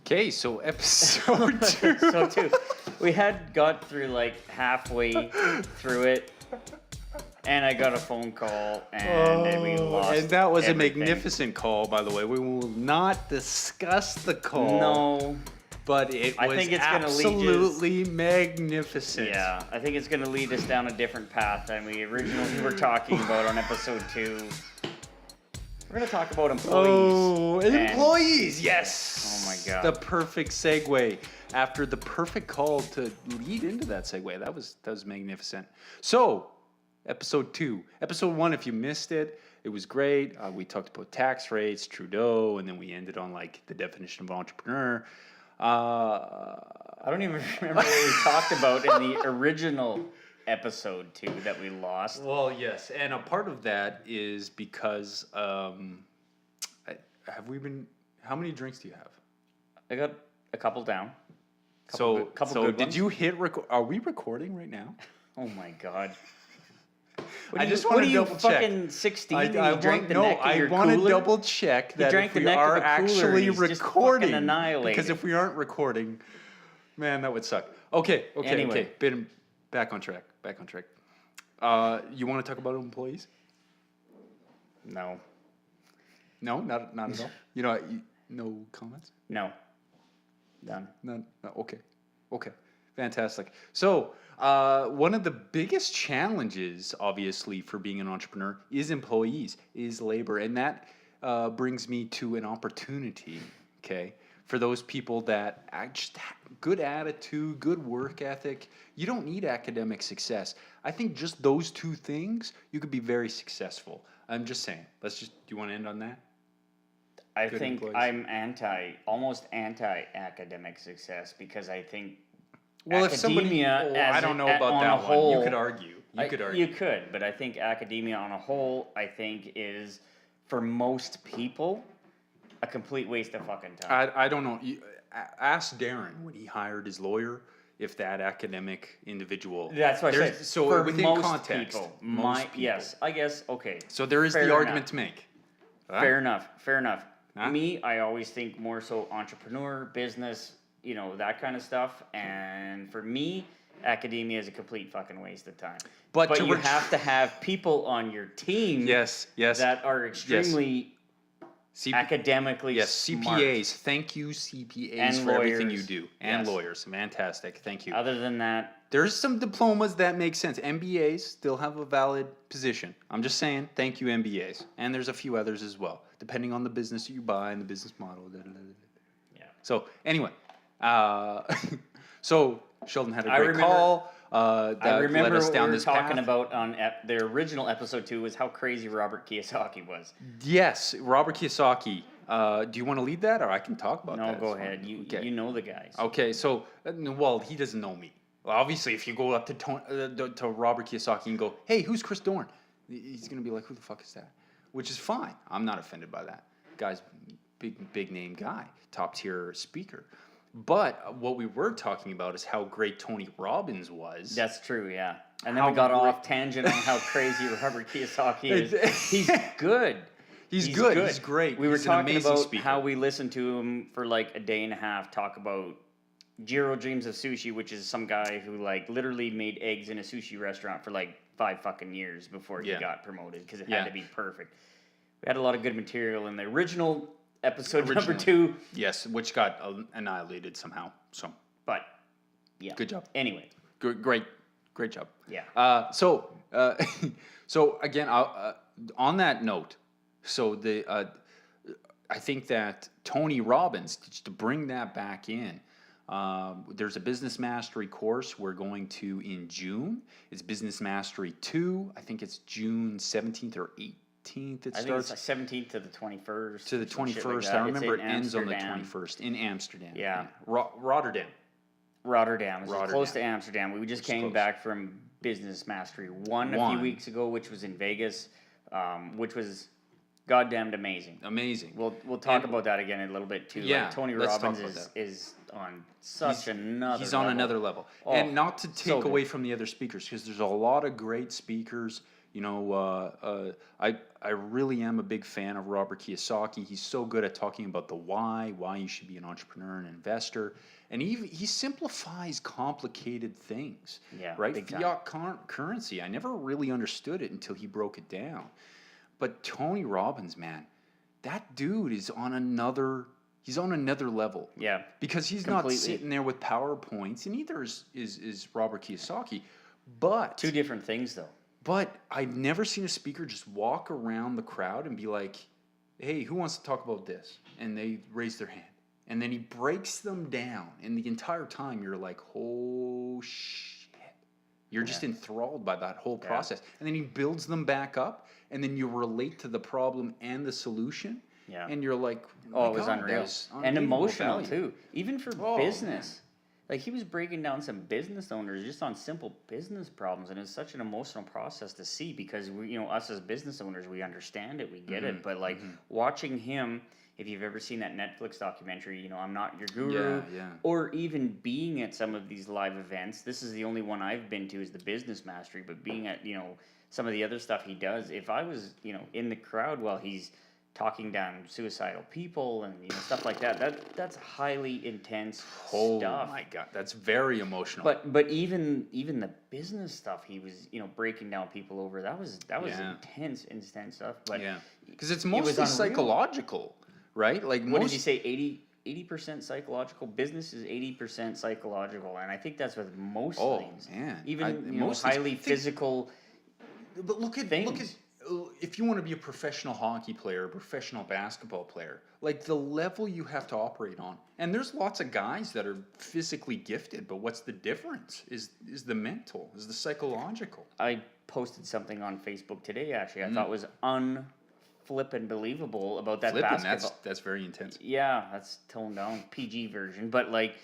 Okay, so episode 2. So two. We had got through like halfway through it, and I got a phone call, and then we lost. And that was everything. a magnificent call, by the way. We will not discuss the call. No. But it I was think it's gonna lead absolutely magnificent. Yeah, I think it's going to lead us down a different path than we originally were talking about on episode 2. We're going to talk about employees. Oh, and- employees, yes. Oh my God. The perfect segue after the perfect call to lead into that segue. That was magnificent. So, episode 2. Episode 1, if you missed it, it was great. We talked about tax rates, Trudeau, and then we ended on like the definition of entrepreneur. I don't even remember what we talked about in the original episode 2 that we lost. Well, yes, and a part of that is because have we been? How many drinks do you have? I got a couple down. Couple good did ones. you hit record? Are we recording right now? Oh my God. I just want to double check. Fucking 16 and you drank the neck of your I want to cooler? double check that drank if the we neck of are a cooler actually and he's just recording. fucking annihilated. Because if we aren't recording, man, that would suck. Okay. Anyway. Back on track. You want to talk about employees? No. No, not at all. You know, no comments. No. Done. No. Okay. Fantastic. So, one of the biggest challenges, obviously, for being an entrepreneur is employees, is labor. And that brings me to an opportunity, okay, for those people that just have good attitude, good work ethic. You don't need academic success. I think just those two things, you could be very successful. I'm just saying. Do you want to end on that? I Good think employees. I'm almost anti-academic success because I think Well, if somebody, academia I don't know about on that a one. whole, You could argue. You could, but I think academia on a whole, I think is, for most people, a complete waste of fucking time. I don't know. Ask Darren when he hired his lawyer if that academic individual. That's what I said. So for within most context, people, most people. yes, I guess, okay. So there is Fair the argument enough. to make. Fair enough. Huh? Me, I always think more so entrepreneur, business, that kind of stuff. And for me, academia is a complete fucking waste of time. But you have to have people on your team Yes. that are extremely academically smart. CPAs. Thank you, CPAs, And for everything you lawyers. do. And Yes. lawyers. Fantastic. Thank you. Other than that, There's some diplomas that make sense. MBAs still have a valid position. I'm just saying, thank you, MBAs. And there's a few others as well, depending on the business you buy and the business model. yeah. So, anyway. So, Sheldon had a I great remember- call. That I remember led us what down we were this talking path. about on the original episode 2 was how crazy Robert Kiyosaki was. Yes, Robert Kiyosaki. Do you want to lead that, or I can talk about that? No, go It's fine. ahead. Okay. You know the guys. Okay, so, well, he doesn't know me. Well, obviously, if you go up to Robert Kiyosaki and go, hey, who's Chris Doran? He's going to be like, who the fuck is that? Which is fine. I'm not offended by that. Guy's big name guy, top tier speaker. But what we were talking about is how great Tony Robbins was. That's true, yeah. And then How we got great- off tangent on how crazy Robert Kiyosaki is. He's good. He's good. He's great. We were He's an talking amazing about speaker. how we listened to him for like a day and a half talk about Jiro Dreams of Sushi, which is some guy who like literally made eggs in a sushi restaurant for like 5 fucking years before he got promoted because it had to be perfect. We had a lot of good material in the original episode number 2. Yes, which got annihilated somehow. So, But yeah. good job. Anyway. Great job. Yeah. So again, on that note, I think that Tony Robbins, just to bring that back in, there's a business mastery course we're going to in June. It's Business Mastery 2. I think it's June 17th or 18th. I think it's the 17th to the 21st. To the 21st. I remember it ends on the 21st in Amsterdam. Yeah. Rotterdam. Rotterdam. It's close to Amsterdam. We just came close. back from Business Mastery 1 a few weeks ago, which was in Vegas, which was goddamned amazing. Amazing. We'll talk about that again in a little bit too. Yeah, Like, Tony let's talk Robbins about is on such another on another level. Oh, And not to so take away good. from the other speakers, because there's a lot of great speakers, I really am a big fan of Robert Kiyosaki. He's so good at talking about the why you should be an entrepreneur and investor, and he simplifies complicated things. Yeah, right. big time. Fiat currency. I never really understood it until he broke it down. But Tony Robbins, man, that dude is on another. He's on another level. Yeah, because he's completely. not sitting there with PowerPoints, and neither is Robert Kiyosaki. But two different things, though. But I've never seen a speaker just walk around the crowd and be like, "Hey, who wants to talk about this?" And they raise their hand, and then he breaks them down, and the entire time you're like, "Oh shit!" You're just enthralled by that whole process, and then he builds them back up, and then you relate to the problem and the solution. Yeah. And you're like, oh, it was unreal. And emotional, too. Even for business. Man. Like, he was breaking down some business owners just on simple business problems. And it's such an emotional process to see because, us as business owners, we understand it, we get it. But, like, watching him, if you've ever seen that Netflix documentary, I'm Not Your Guru, or even being at some of these live events, this is the only one I've been to is the Business Mastery, but being at, some of the other stuff he does, if I was, in the crowd while he's talking down suicidal people and stuff like that's highly intense stuff. Oh my God, that's very emotional. But even the business stuff he was breaking down people over, that was intense stuff. But because it's mostly psychological, right? Like what did you say? 80% psychological. Business is 80% psychological, and I think that's with most things. Man. Even highly physical. But look at if you want to be a professional hockey player, a professional basketball player, like the level you have to operate on. And there's lots of guys that are physically gifted, but what's the difference? Is the mental, is the psychological. I posted something on Facebook today, actually. I thought was unflippin' believable about that basketball. That's very intense. Yeah, that's toned down, PG version. But like,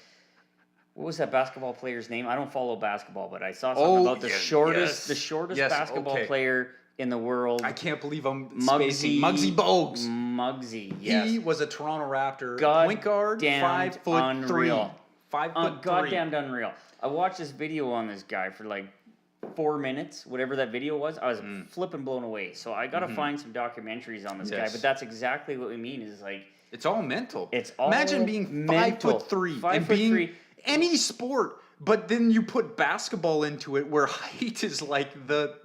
what was that basketball player's name? I don't follow basketball, but I saw something about the shortest basketball player in the world. I can't believe I'm spacing. Muggsy Bogues. Muggsy, yes. He was a Toronto Raptor point guard, 5'3". Unreal. 5'3". Goddamn unreal. I watched this video on this guy for like 4 minutes, whatever that video was. I was flipping blown away. So I got to find some documentaries on this guy. But that's exactly what we mean is like... It's all mental. It's all Imagine being mental. 5'3" and being any sport. But then you put basketball into it, where height is like the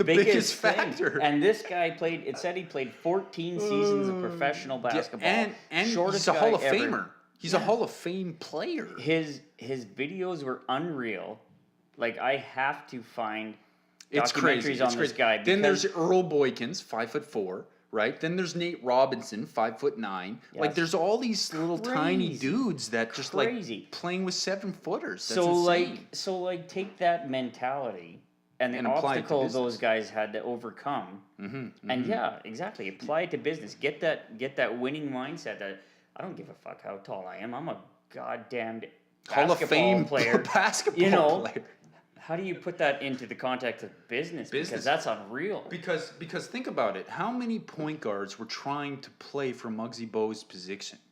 biggest factor. And this guy played. It said he played 14 seasons of professional basketball. And he's a Hall of Famer. He's a Hall of Fame player. His videos were unreal. Like I have to find documentaries on this guy. Then there's Earl Boykins, 5'4". Right? Then there's Nate Robinson, 5'9". Yes. Like there's all these little tiny dudes that just like playing with 7-footers. That's insane. So take that mentality and the obstacle those guys had to overcome. And exactly. Apply it to business. Get that winning mindset that I don't give a fuck how tall I am. I'm a goddamn Hall of Fame player. Basketball player. How do you put that into the context of business? Because that's unreal. Because think about it. How many point guards were trying to play for Muggsy Bogues'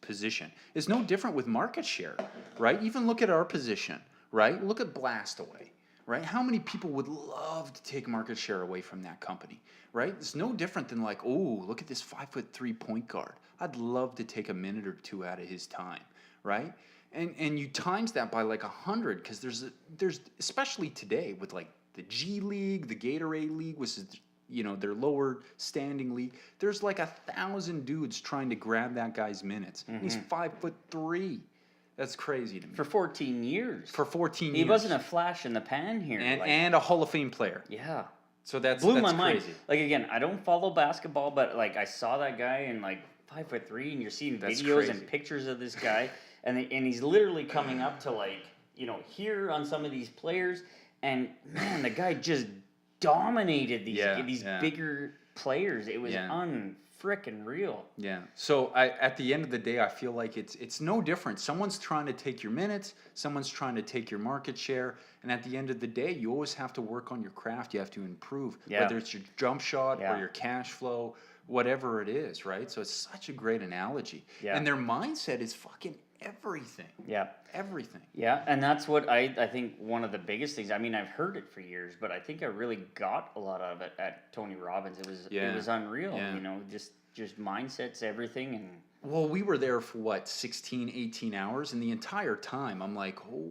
position? It's no different with market share, right? Even look at our position, right? Look at Blastaway, right? How many people would love to take market share away from that company, right? It's no different than like, oh, look at this 5'3" point guard. I'd love to take a minute or two out of his time, right? And you times that by like 100 because there's especially today with like the G League, the Gatorade League, which is their lower standing league. There's like 1,000 dudes trying to grab that guy's minutes. And he's 5'3". That's crazy to me. For 14 years. He wasn't a flash in the pan here. And a Hall of Fame player. Yeah. So that's blew my mind. Like again, I don't follow basketball, but like I saw that guy and like 5'3", and you're seeing videos and pictures of this guy. And he's literally coming up to like, here on some of these players. And man, the guy just dominated these bigger players. It was unfrickin' real. Yeah. So at the end of the day, I feel like it's no different. Someone's trying to take your minutes. Someone's trying to take your market share. And at the end of the day, you always have to work on your craft. You have to improve, whether it's your jump shot or your cash flow, whatever it is, right? So it's such a great analogy. Yeah. And their mindset is fucking everything. Yeah. Everything. Yeah, and that's what I think one of the biggest things. I mean, I've heard it for years, but I think I really got a lot of it at Tony Robbins. It was unreal, Yeah. you know, just mindsets, everything, and Well, we were there for what, 16, 18 hours, and the entire time I'm like, oh,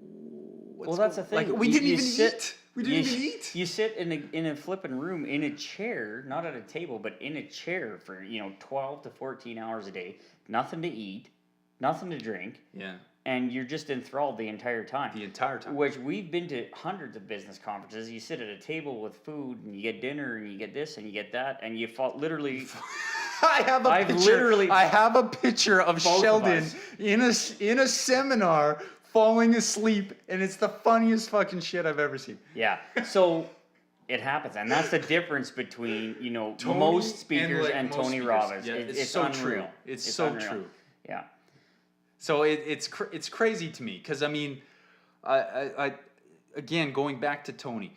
what's that's the thing. Like, we didn't even eat. We didn't even eat. You sit in a flipping room in a chair, not at a table, but in a chair for 12 to 14 hours a day, nothing to eat, nothing to drink. Yeah. And you're just enthralled the entire time. The entire time. Which we've been to hundreds of business conferences. You sit at a table with food, and you get dinner, and you get this, and you get that, and you fall literally. I have a picture of Sheldon in a seminar falling asleep, and it's the funniest fucking shit I've ever seen. Yeah. So it happens, and that's the difference between most speakers and Tony Robbins. Yeah, it's so unreal. true. It's so unreal. true. Yeah. So it's crazy to me because I mean, I again going back to Tony,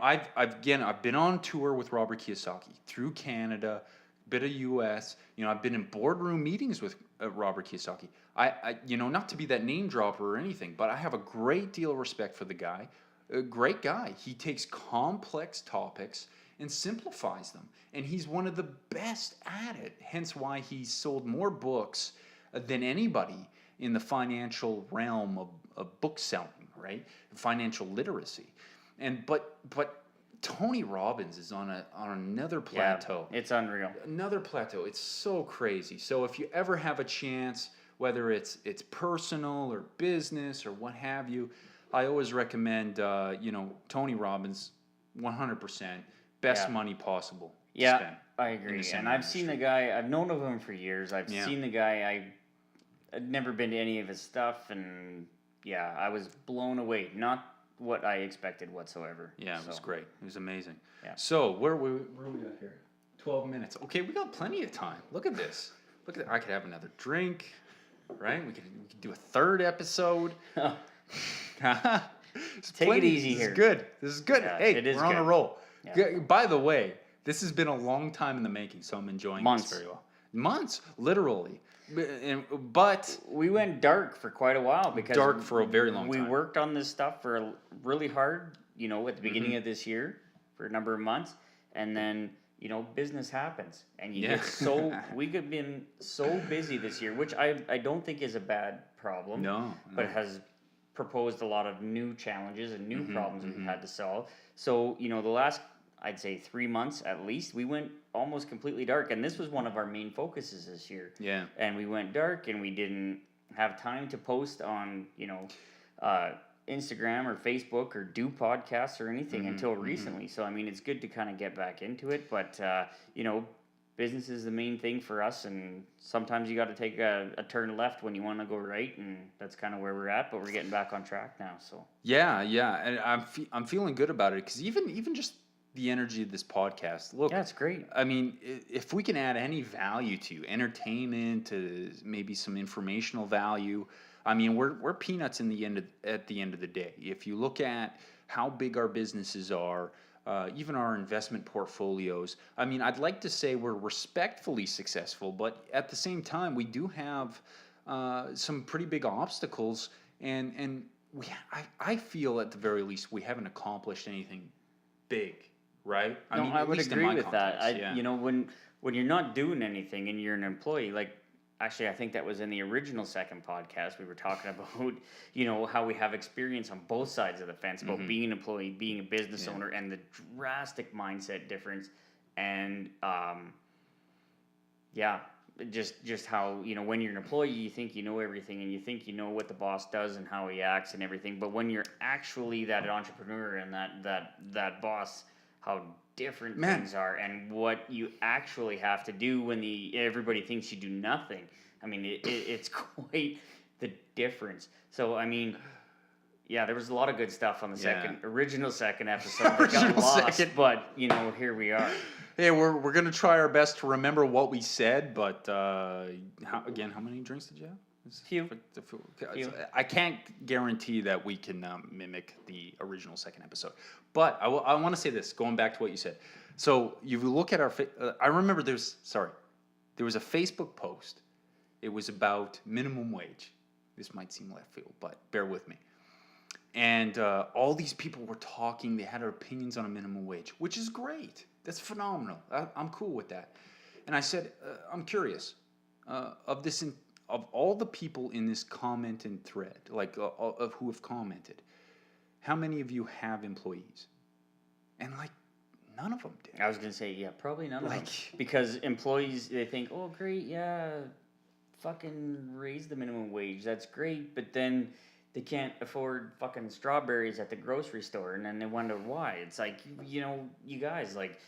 I've been on tour with Robert Kiyosaki through Canada, bit of U.S. I've been in boardroom meetings with Robert Kiyosaki. I not to be that name dropper or anything, but I have a great deal of respect for the guy. A great guy. He takes complex topics and simplifies them, and he's one of the best at it. Hence why he's sold more books than anybody in the financial realm of book selling, right? Financial literacy. But Tony Robbins is on another plateau. Yeah, it's unreal. Another plateau. It's so crazy. So if you ever have a chance, whether it's personal or business or what have you, I always recommend Tony Robbins 100% best money possible to spend. I agree. And I've seen the guy. I've known of him for years. I've seen the guy. I'd never been to any of his stuff, and I was blown away. Not what I expected whatsoever. Yeah, it was great. It was amazing. Yeah. So where are we at here? 12 minutes. Okay, we got plenty of time. Look at this. Look at that. I could have another drink, right? We could do a third episode. Take it easy here. This is good. Yeah, hey, we're on a roll. Yeah. By the way, this has been a long time in the making, so I'm enjoying this very well. Months, literally. But we went dark for quite a while because for a very long time. We worked on this stuff for really hard, at the beginning of this year for a number of months, and then business happens, and you get we have been so busy this year, which I don't think is a bad problem. No. But it has proposed a lot of new challenges and new problems we've had to solve. So the last, I'd say 3 months at least, we went almost completely dark, and this was one of our main focuses this year. Yeah. And we went dark, and we didn't have time to post on Instagram or Facebook or do podcasts or anything until recently. So I mean, it's good to kind of get back into it, but business is the main thing for us, and sometimes you got to take a turn left when you want to go right, and that's kind of where we're at. But we're getting back on track now. So and I'm feeling good about it because even just the energy of this podcast. Look, it's great. I mean, if we can add any value to you, entertainment, to maybe some informational value, I mean, we're peanuts at the end of the day. If you look at how big our businesses are, even our investment portfolios, I mean, I'd like to say we're respectfully successful, but at the same time, we do have some pretty big obstacles, and I feel at the very least we haven't accomplished anything big. Right? I would agree with that. When you're not doing anything and you're an employee, like actually I think that was in the original second podcast we were talking about, how we have experience on both sides of the fence about being an employee, being a business owner, and the drastic mindset difference, and just how when you're an employee you think you know everything and you think you know what the boss does and how he acts and everything, but when you're actually that entrepreneur and that boss, how different things are and what you actually have to do when everybody thinks you do nothing. I mean, it's quite the difference. So, I mean, there was a lot of good stuff on the original second episode that got lost, but, here we are. Hey, we're going to try our best to remember what we said, but how many drinks did you have? Few. I can't guarantee that we can mimic the original second episode. But I want to say this, going back to what you said. So you look at our I remember there was a Facebook post It was about minimum wage. This might seem left field, but bear with me. And all these people were talking. They had their opinions on a minimum wage, which is great. That's phenomenal. I'm cool with that. And I said, I'm curious, of all the people in this comment and thread, like of who have commented, how many of you have employees? And like, none of them did. I was gonna say, yeah, probably none of them. Like- Because employees, they think, oh, great, yeah, fucking raise the minimum wage. That's great, but then they can't afford fucking strawberries at the grocery store, and then they wonder why. It's like, you guys, like,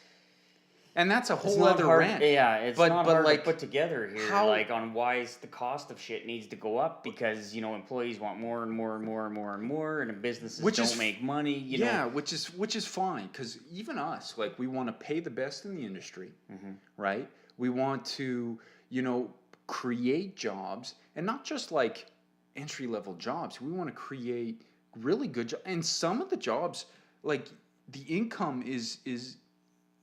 And that's a it's whole not other hard. rant. Yeah, it's But- not but, hard like, to put together here, how- like on why the cost of shit needs to go up because employees want more and more and more and more and more, and businesses Which is don't make money. Yeah, which is fine, because even us, like, we want to pay the best in the industry, right? We want to, create jobs, and not just like entry level jobs. We want to create really good jobs, and some of the jobs, like, the income is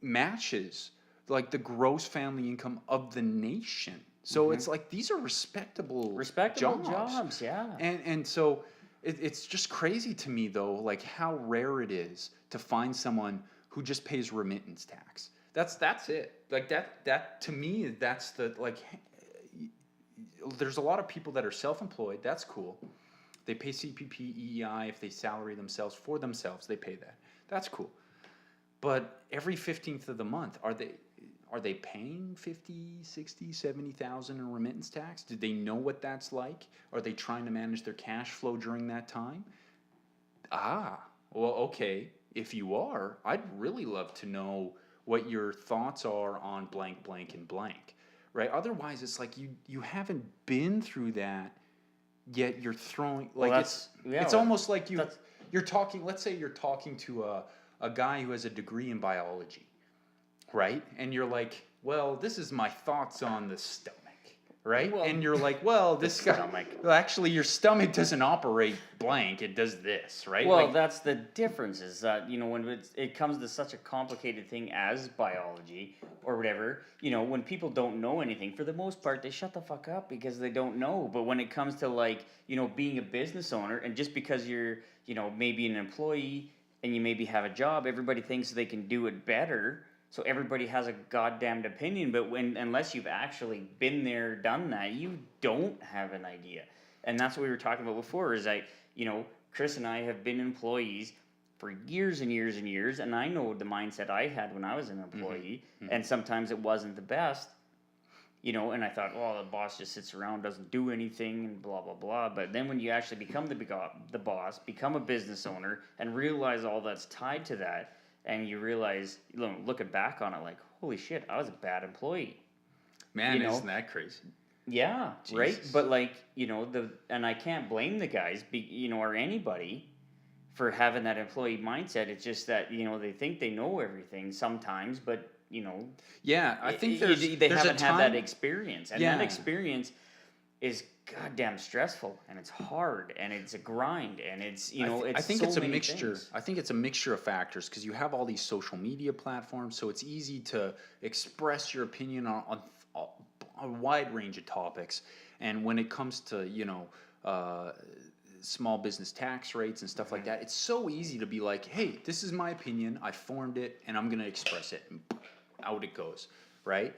matches like the gross family income of the nation. So it's like, these are respectable jobs, yeah. And so it's just crazy to me, though, like how rare it is to find someone who just pays remittance tax. That's it. Like that to me, that's the, like, there's a lot of people that are self-employed. That's cool. They pay CPP, EEI if they salary themselves for themselves. They pay that. That's cool. But every 15th of the month, are they paying 50, 60, 70,000 in remittance tax? Do they know what that's like? Are they trying to manage their cash flow during that time? Well, okay. If you are, I'd really love to know what your thoughts are on blank, blank, and blank, right? Otherwise, it's like you haven't been through that, yet you're throwing, like, it's almost like you're talking, let's say you're talking to a guy who has a degree in biology, right? And you're like, well, this is my thoughts on the stomach, right? Well, and you're like, well, this guy, stomach. well, actually, your stomach doesn't operate blank. It does this, right? Well, Like, that's the difference is that, when it comes to such a complicated thing as biology or whatever, when people don't know anything, for the most part, they shut the fuck up because they don't know. But when it comes to, like, being a business owner, and just because you're, maybe an employee and you maybe have a job, everybody thinks they can do it better. So everybody has a goddamned opinion, but unless you've actually been there, done that, you don't have an idea. And that's what we were talking about before, is that, Chris and I have been employees for years and years and years, and I know the mindset I had when I was an employee, and sometimes it wasn't the best, and I thought, well, the boss just sits around, doesn't do anything, and blah, blah, blah. But then when you actually become the boss, become a business owner, and realize all that's tied to that, and you realize, looking back on it, like, holy shit, I was a bad employee. man, isn't that crazy? Yeah, Jesus. right? But, like, and I can't blame the guys, or anybody for having that employee mindset. It's just that, they think they know everything sometimes, but, Yeah, I think they there's haven't a had that time. experience. And Yeah. that experience is goddamn stressful, and it's hard, and it's a grind, and it's, I think so it's a many mixture. things. I think it's a mixture of factors, because you have all these social media platforms, so it's easy to express your opinion on a wide range of topics. And when it comes to small business tax rates and stuff like that, it's so easy to be like, hey, this is my opinion. I formed it, and I'm going to express it. And out it goes, right?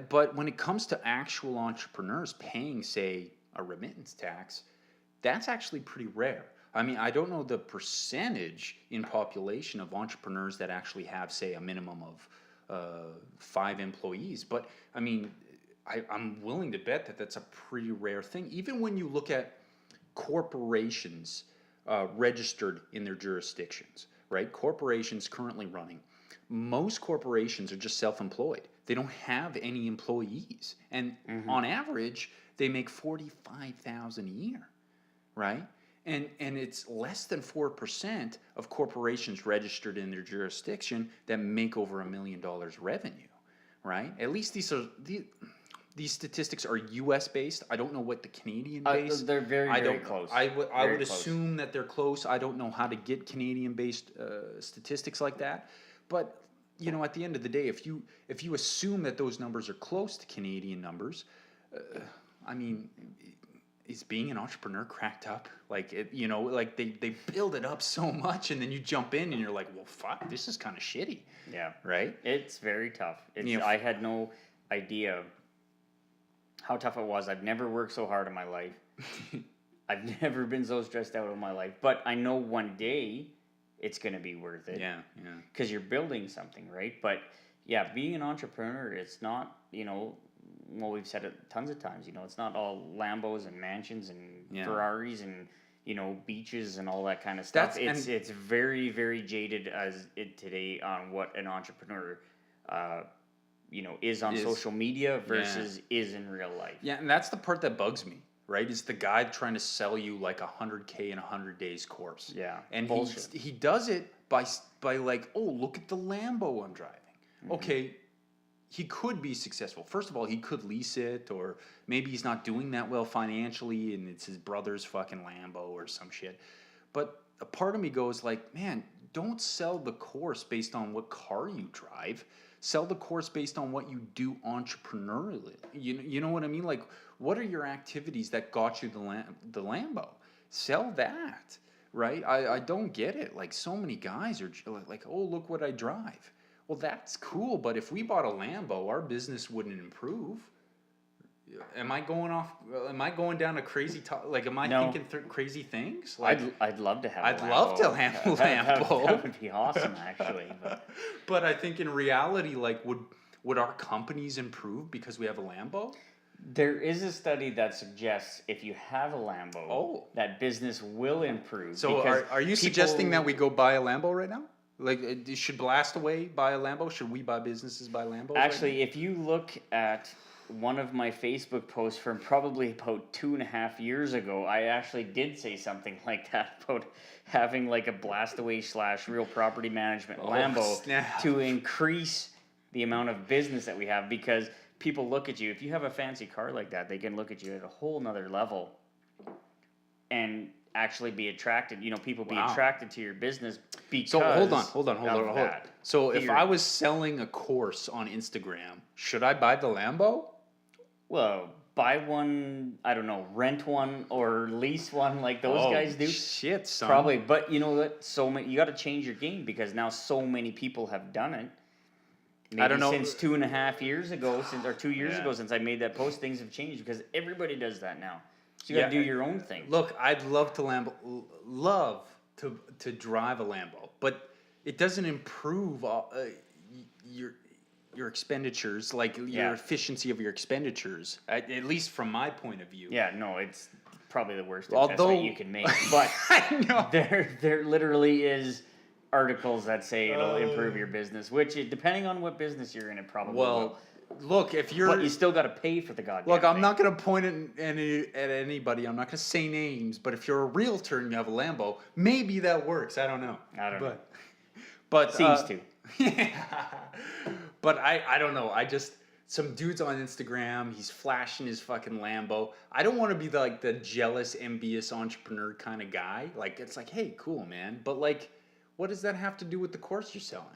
But when it comes to actual entrepreneurs paying, say, a remittance tax, that's actually pretty rare. I mean, I don't know the percentage in population of entrepreneurs that actually have, say, a minimum of 5 employees. But, I mean, I'm willing to bet that that's a pretty rare thing. Even when you look at corporations registered in their jurisdictions, right? Corporations currently running. Most corporations are just self-employed. They don't have any employees. And on average, they make $45,000 a year, right? And it's less than 4% of corporations registered in their jurisdiction that make over $1 million revenue, right? At least these statistics are U.S. based. I don't know what the Canadian based. They're very close. I would Very close. assume that they're close. I don't know how to get Canadian based statistics like that. But at the end of the day, if you assume that those numbers are close to Canadian numbers, I mean, is being an entrepreneur cracked up? Like, like they build it up so much, and then you jump in and you're like, well, fuck, this is kind of shitty. Yeah. Right? It's very tough. Yeah. I had no idea how tough it was. I've never worked so hard in my life. I've never been so stressed out in my life. But I know one day it's going to be worth it. Yeah. Because you're building something, right? But yeah, being an entrepreneur, it's not, well, we've said it tons of times, it's not all Lambos and mansions and Ferraris and, beaches and all that kind of stuff. It's very, very jaded as it today on what an entrepreneur, is on social media versus is in real life. Yeah, and that's the part that bugs me, right? Is the guy trying to sell you like a 100K in 100 days course. Yeah, and bullshit. he does it by like, oh, look at the Lambo I'm driving. Mm-hmm. Okay, he could be successful. First of all, he could lease it, or maybe he's not doing that well financially, and it's his brother's fucking Lambo or some shit. But a part of me goes like, man, don't sell the course based on what car you drive. Sell the course based on what you do entrepreneurially. You know what I mean? Like, what are your activities that got you the Lambo? Sell that, right? I don't get it. Like, so many guys are like, oh, look what I drive. Well, that's cool, but if we bought a Lambo, our business wouldn't improve. Am I going down a crazy like? Am I thinking crazy things? Like, I'd love to have. I'd love to have a Lambo. That would be awesome, actually. But I think in reality, like, would our companies improve because we have a Lambo? There is a study that suggests if you have a Lambo, that business will improve. So are you suggesting that we go buy a Lambo right now? Like, should Blast Away buy a Lambo? Should we buy businesses buy Lambos? Actually, if you look at one of my Facebook posts from probably about 2.5 years ago, I actually did say something like that about having like a Blast Away / real property management Lambo to increase the amount of business that we have, because people look at you. If you have a fancy car like that, they can look at you at a whole nother level and actually be attracted. People be attracted to your business because. So hold on. So if I was selling a course on Instagram, should I buy the Lambo? Well, buy one, I don't know, rent one or lease one like those guys do. Shit, son. Probably, but you know what? You got to change your game because now so many people have done it. Maybe I don't know. Since 2.5 years ago, 2 years ago, since I made that post, things have changed because everybody does that now. So you got to do your own thing. Look, I'd love to drive a Lambo, but it doesn't improve your expenditures, like your efficiency of your expenditures, at least from my point of view. Yeah, no, it's probably the worst investment you can make. But I know. There literally is articles that say it'll improve your business, which, depending on what business you're in, it probably will. Look, if you're... But you still got to pay for the goddamn Look, I'm thing. not going to point at anybody. I'm not going to say names. But if you're a realtor and you have a Lambo, maybe that works. I don't know. I don't know. But seems to. Yeah. But I don't know. Some dude's on Instagram. He's flashing his fucking Lambo. I don't want to be the jealous, envious entrepreneur kind of guy. Like, it's like, hey, cool, man. But like, what does that have to do with the course you're selling?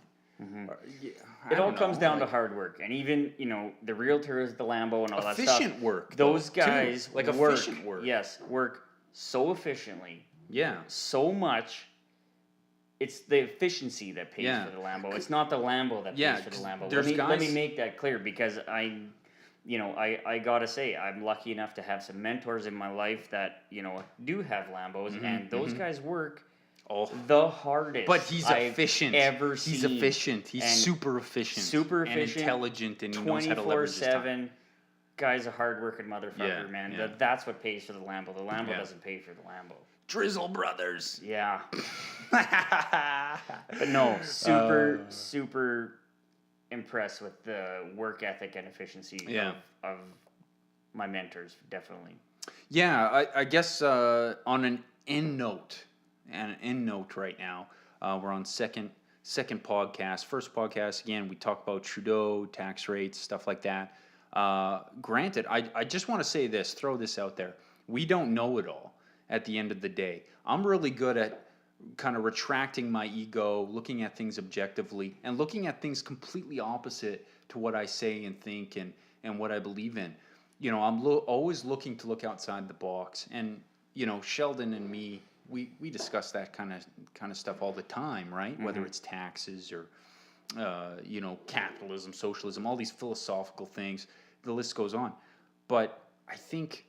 Mm-hmm. It all comes down to hard work, and even the realtors, the Lambo, and all that stuff. Efficient work. Those guys efficient work. Yes, work so efficiently. Yeah. So much. It's the efficiency that pays for the Lambo. It's not the Lambo that pays for the Lambo. Let me make that clear, because I gotta say, I'm lucky enough to have some mentors in my life that do have Lambos, and those guys work. The hardest. But he's efficient. Ever seen. He's efficient. He's super efficient. And intelligent, and he knows how to leverage his time. 24/7. Guy's a hard-working motherfucker, man. Yeah. That's what pays for the Lambo. The Lambo doesn't pay for the Lambo. Drizzle Brothers. Yeah. But no, super impressed with the work ethic and efficiency of my mentors, definitely. Yeah, I guess on an end note right now, we're on second podcast. First podcast, again, we talk about Trudeau, tax rates, stuff like that. Granted, I just want to say this, throw this out there. We don't know it all at the end of the day. I'm really good at kind of retracting my ego, looking at things objectively, and looking at things completely opposite to what I say and think and what I believe in. you know, always looking to look outside the box. And, you know, Sheldon and me, we discuss that kind of stuff all the time, right? Whether it's taxes or, you know, capitalism, socialism, all these philosophical things, the list goes on. But I think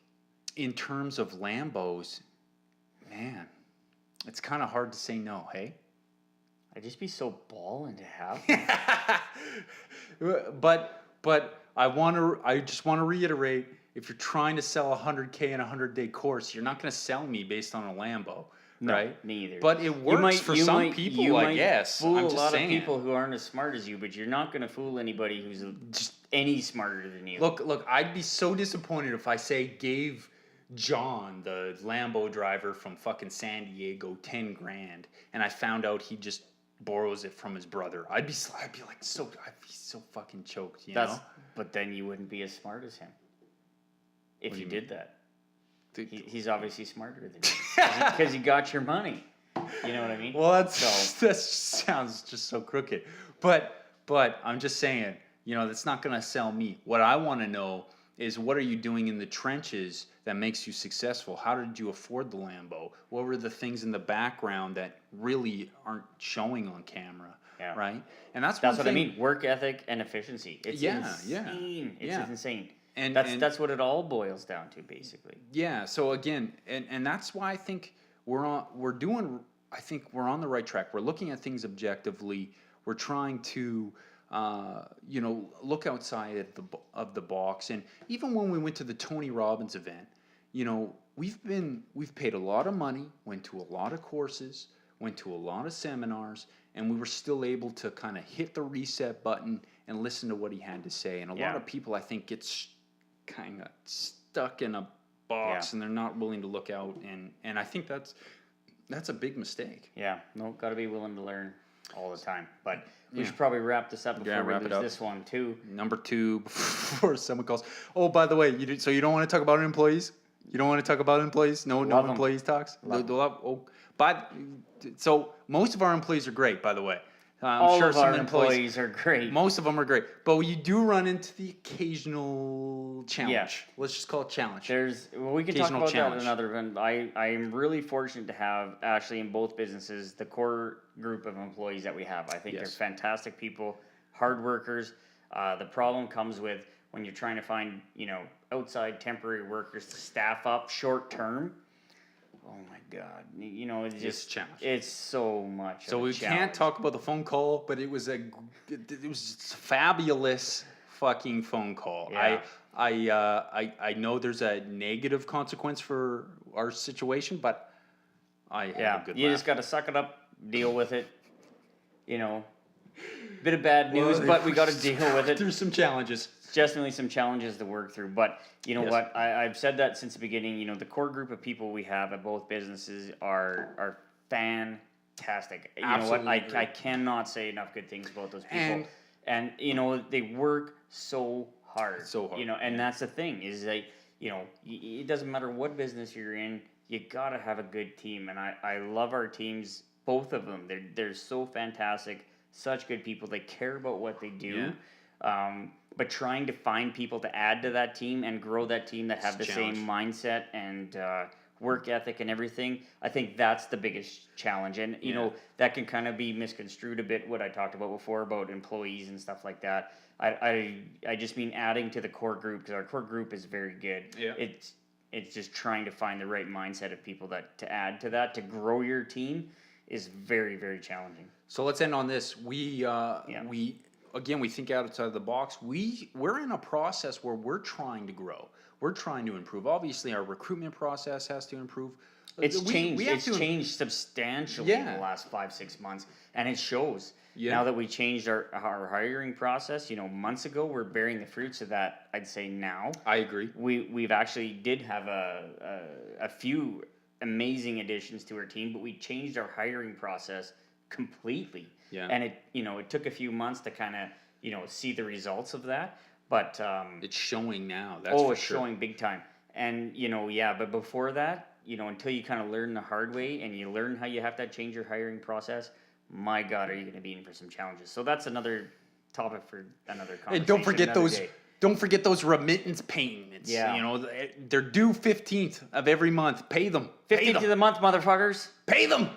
in terms of Lambos, man, it's kind of hard to say no, hey? I'd just be so ballin' to have them. But I just want to reiterate, if you're trying to sell a 100K in a 100-day course, you're not going to sell me based on a Lambo, right? Me either. But it works for some people, I guess. Fool I'm a just lot saying. of people who aren't as smart as you, but you're not going to fool anybody who's just any smarter than you. Look, I'd be so disappointed if I gave John, the Lambo driver from fucking San Diego, 10 grand, and I found out he just borrows it from his brother. I'd be so fucking choked, you know? But then you wouldn't be as smart as him if you did that. He's obviously smarter than you because he got your money. You know what I mean? Well, that sounds just so crooked. But I'm just saying, you know, that's not going to sell me. What I want to know is, what are you doing in the trenches that makes you successful? How did you afford the Lambo? What were the things in the background that really aren't showing on camera? Yeah. Right? And that's what I mean. Work ethic and efficiency. It's insane. Yeah. It's insane. And that's what it all boils down to, basically. Yeah. So again, and that's why I think we're on the right track. We're looking at things objectively. We're trying to you know, look outside of the box. And even when we went to the Tony Robbins event, you know, we've paid a lot of money, went to a lot of courses, went to a lot of seminars, and we were still able to kind of hit the reset button and listen to what he had to say. And a lot of people, I think, get kind of stuck in a box and they're not willing to look out. And I think that's a big mistake. Yeah, no, got to be willing to learn all the time. But we should probably wrap this up before we lose this one too. Number 2, before someone calls. Oh, by the way, you don't want to talk about employees? You don't want to talk about employees? No employees talks? So most of our employees are great, by the way. All of our employees are great. Most of them are great. But you do run into the occasional challenge. Yeah. Let's just call it challenge. We can talk about that another event. I am really fortunate to have, actually, in both businesses, the core group of employees that we have. I think they're fantastic people, hard workers. The problem comes with when you're trying to find, you know, outside temporary workers to staff up short term. Oh my God! You know, it's so much. So we can't talk about the phone call, but it was a fabulous fucking phone call. Yeah. I know there's a negative consequence for our situation, but I had a good You laugh. just got to suck it up, deal with it. You know, bit of bad news, but we got to deal with it. There's some challenges. Definitely some challenges to work through, but you know what? I've said that since the beginning. You know, the core group of people we have at both businesses are fantastic. Absolutely. You know what? I cannot say enough good things about those people, and you know, they work so hard. You know, and that's the thing is that, you know, it doesn't matter what business you're in, you gotta have a good team, and I love our teams, both of them. They're so fantastic, such good people. They care about what they do. But trying to find people to add to that team and grow that team that have the same mindset and work ethic and everything, I think that's the biggest challenge. And, you know, that can kind of be misconstrued a bit, what I talked about before about employees and stuff like that. I just mean adding to the core group, because our core group is very good. Yeah. It's just trying to find the right mindset of people to add to that, to grow your team is very, very challenging. So let's end on this. Again, we think outside the box. We're in a process where we're trying to grow. We're trying to improve. Obviously, our recruitment process has to improve. It's changed. It's changed substantially in the last 5-6 months, and it shows. Now that we changed our hiring process, you know, months ago, we're bearing the fruits of that. I'd say now. I agree. We've actually did have a few amazing additions to our team, but we changed our hiring process completely. Yeah. And it took a few months to kind of, you know, see the results of that, but it's showing now. It's showing big time. And but before that, until you kind of learn the hard way and you learn how you have to change your hiring process, my God, are you going to be in for some challenges? So that's another topic for another conversation. And don't forget Don't forget those remittance payments. Yeah. You know, they're due 15th of every month. Pay them. Pay 15th them. of the month, motherfuckers. Pay them.